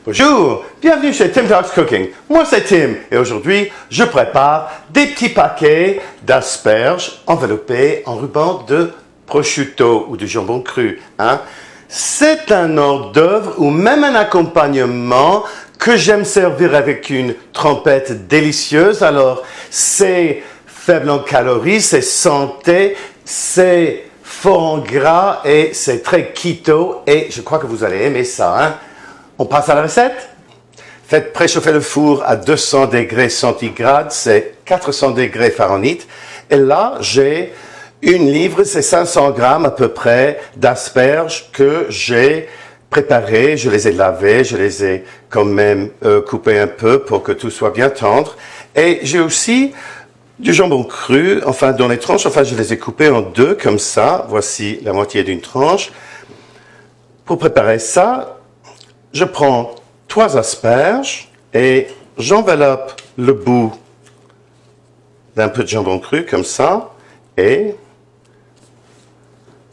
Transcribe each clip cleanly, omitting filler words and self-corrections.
Bonjour, bienvenue chez Tim Talks Cooking. Moi c'est Tim et aujourd'hui je prépare des petits paquets d'asperges enveloppés en ruban de prosciutto ou de jambon cru. C'est un hors d'œuvre ou même un accompagnement que j'aime servir avec une trompette délicieuse. Alors c'est faible en calories, c'est santé, c'est fort en gras et c'est très keto et je crois que vous allez aimer ça. On passe à la recette. Faites préchauffer le four à 200 degrés centigrades, c'est 400 degrés Fahrenheit. Et là, j'ai une livre, c'est 500 grammes à peu près d'asperges que j'ai préparées. Je les ai lavées, je les ai quand même coupées un peu pour que tout soit bien tendre. Et j'ai aussi du jambon cru, enfin dans les tranches, enfin je les ai coupées en deux comme ça. Voici la moitié d'une tranche. Pour préparer ça, je prends 3 asperges et j'enveloppe le bout d'un peu de jambon cru comme ça et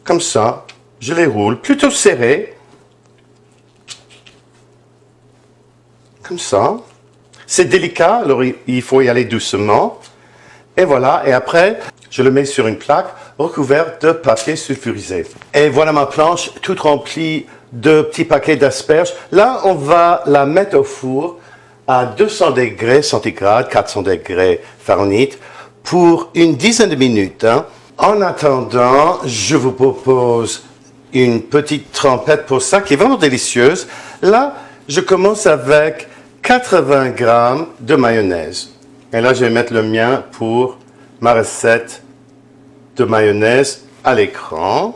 comme ça, je les roule plutôt serrés, comme ça. C'est délicat, alors il faut y aller doucement. Et voilà, et après, je le mets sur une plaque recouverte de papier sulfurisé. Et voilà ma planche toute remplie de petits paquets d'asperges. Là, on va la mettre au four à 200 degrés centigrades, 400 degrés Fahrenheit, pour une dizaine de minutes. En attendant, je vous propose une petite trempette pour ça qui est vraiment délicieuse. Là, je commence avec 80 grammes de mayonnaise. Et là, je vais mettre le mien pour ma recette de mayonnaise à l'écran.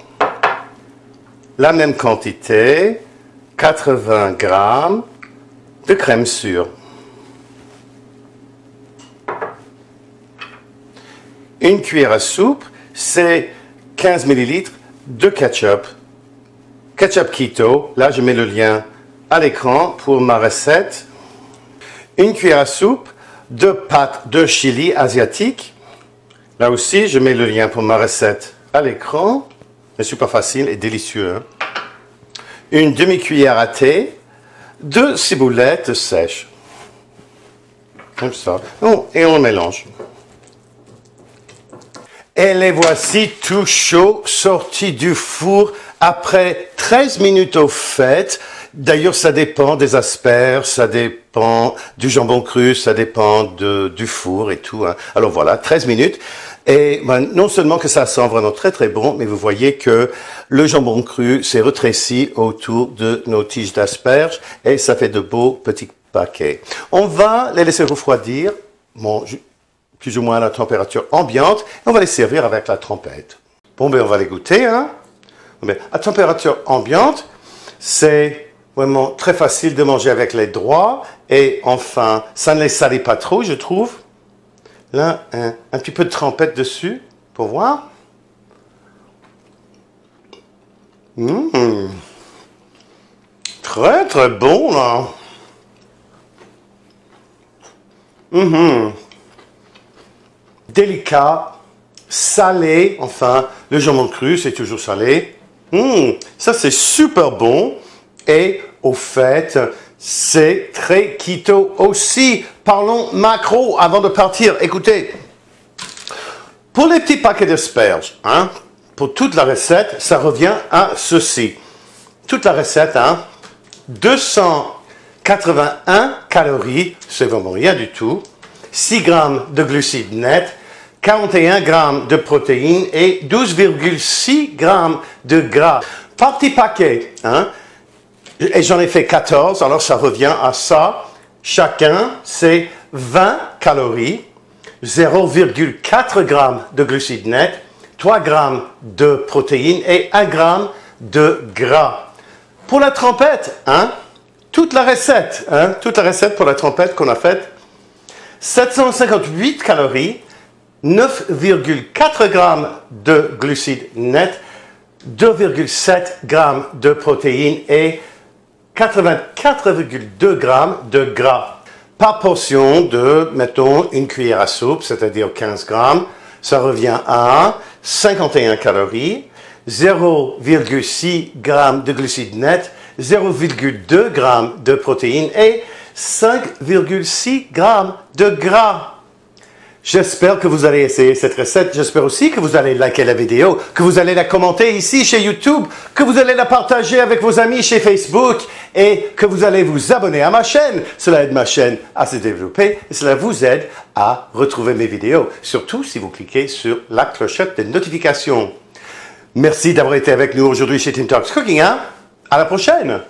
La même quantité, 80 grammes de crème sûre. Une cuillère à soupe, c'est 15 ml de ketchup. Ketchup keto, là je mets le lien à l'écran pour ma recette. Une cuillère à soupe de pâte de chili asiatique. Là aussi, je mets le lien pour ma recette à l'écran. C'est super facile et délicieux. Une demi-cuillère à thé de ciboulette sèche. Comme ça. Et on mélange. Et les voici tout chauds, sortis du four après 13 minutes au fait. D'ailleurs, ça dépend des asperges, ça dépend du jambon cru, ça dépend du four et tout. Alors voilà, 13 minutes. Et non seulement que ça sent vraiment très très bon, mais vous voyez que le jambon cru s'est rétréci autour de nos tiges d'asperges et ça fait de beaux petits paquets. On va les laisser refroidir, plus ou moins à la température ambiante, et on va les servir avec la trompette. Bon, on va les goûter. À température ambiante, c'est vraiment très facile de manger avec les doigts et enfin, ça ne les salit pas trop, je trouve. Là, un petit peu de trempette dessus, pour voir. Très, très bon, là. Délicat, salé, enfin, le jambon cru, c'est toujours salé. Ça, c'est super bon. Et au fait, c'est très keto aussi. Parlons macro avant de partir. Écoutez, pour les petits paquets d'asperges, pour toute la recette, ça revient à ceci. Toute la recette, 281 calories, c'est vraiment rien du tout. 6 grammes de glucides nets, 41 grammes de protéines et 12,6 grammes de gras. Par petit paquet, et j'en ai fait 14, alors ça revient à ça. Chacun, c'est 20 calories, 0,4 grammes de glucides nets, 3 grammes de protéines et 1 gramme de gras. Pour la trompette, toute la recette pour la trompette qu'on a faite, 758 calories, 9,4 grammes de glucides nets, 2,7 grammes de protéines et 84,2 grammes de gras. Par portion de, mettons, une cuillère à soupe, c'est-à-dire 15 grammes, ça revient à 51 calories, 0,6 g de glucides nets, 0,2 g de protéines et 5,6 g de gras. J'espère que vous allez essayer cette recette. J'espère aussi que vous allez liker la vidéo, que vous allez la commenter ici chez YouTube, que vous allez la partager avec vos amis chez Facebook et que vous allez vous abonner à ma chaîne. Cela aide ma chaîne à se développer et cela vous aide à retrouver mes vidéos. Surtout si vous cliquez sur la clochette de notification. Merci d'avoir été avec nous aujourd'hui chez Tim Talks Cooking. À la prochaine!